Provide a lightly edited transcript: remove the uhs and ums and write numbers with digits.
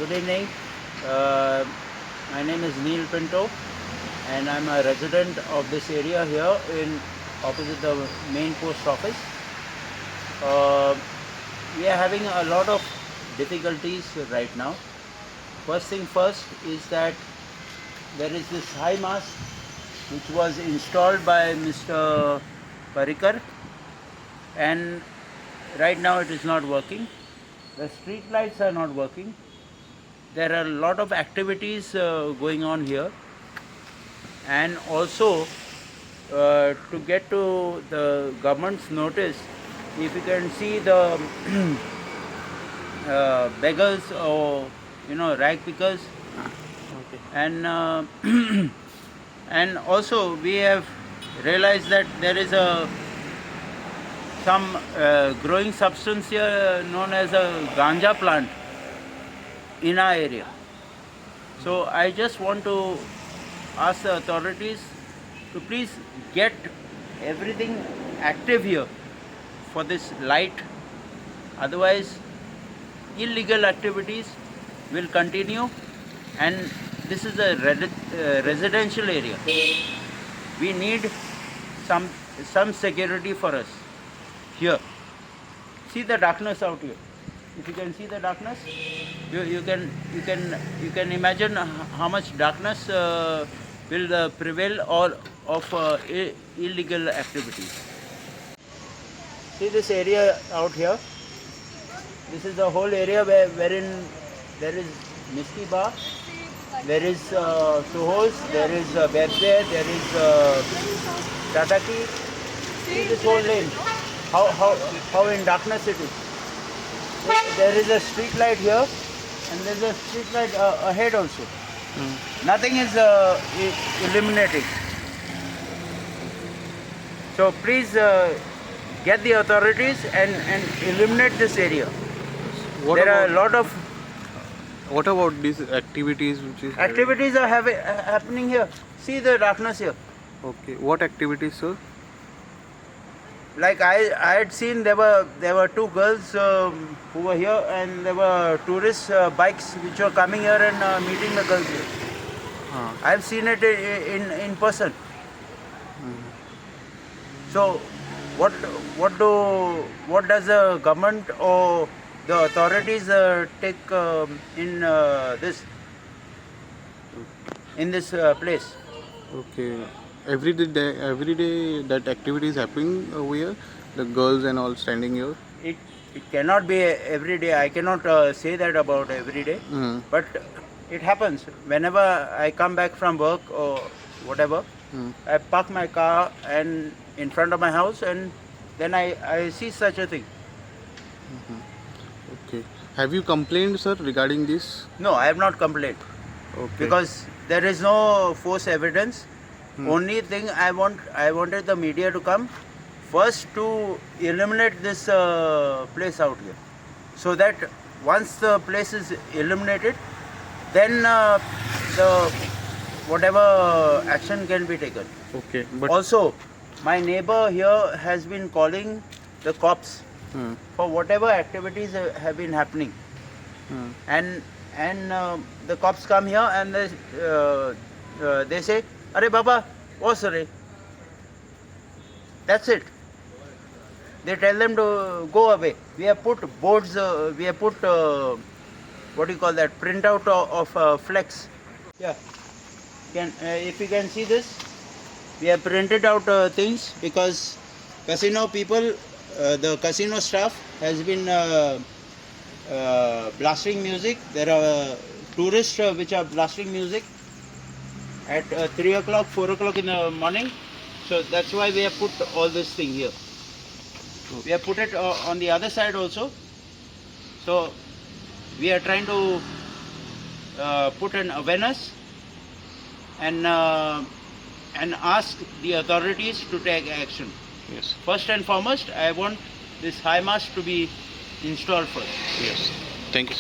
Good evening. Uh, my name is Neil Pinto, and I'm a resident of this area here in opposite the main post office. Uh, we are having a lot of difficulties right now. First thing first is that there is this high mast which was installed by Mr. Parikar, and right now it is not working. The street lights are not working. There are a lot of activities going on here, and also to get to the government's notice, if you can see the beggars or rag pickers, and and also we have realized that there is some growing substance here known as a ganja plant in our area. So I just want to ask the authorities to please get everything active here for this light. Otherwise, illegal activities will continue, and this is a residential area. We need some security for us here. See the darkness out here. If you can see the darkness, you can imagine how much darkness will prevail or of illegal activities. See this area out here. This is the whole area wherein there is Misty Bar, there is Suhos, there is Bedware, there is Tataki. See this whole lane. How in darkness it is. There is a street light here, and there is a street light ahead also. Nothing is illuminating. So please get the authorities and illuminate this area. There are a lot of What about these activities which is activities are happening here. See the darkness here. Okay. What activities, sir? Like I had seen there were two girls who were here, and there were tourist bikes which were coming here and meeting the girls here. I've seen it in person. So what does the government or the authorities take in this place? Okay. Every day that activity is happening over here. The girls and all standing here. It cannot be every day. I cannot say that about every day. But it happens whenever I come back from work or whatever. I park my car and in front of my house, and then I see such a thing. Okay. Have you complained, sir, regarding this? No, I have not complained. Okay. Because there is no force evidence. Only thing I wanted the media to come first to eliminate this place out here, so that once the place is eliminated, then the whatever action can be taken. Okay. But Also, my neighbor here has been calling the cops for whatever activities have been happening, and the cops come here and they say, "Arey Baba, what's it?" That's it. They tell them to go away. We have put boards. We have put what do you call that? Printout of flex. Yeah. If you can see this, we have printed out things because casino people, the casino staff has been blasting music. There are tourists which are blasting music at 3 o'clock, 4 o'clock in the morning. So that's why we have put all this thing here. We have put it on the other side also. So we are trying to put an awareness and ask the authorities to take action. yes. First and foremost, I want this high mast to be installed first. Yes. Thank you, sir.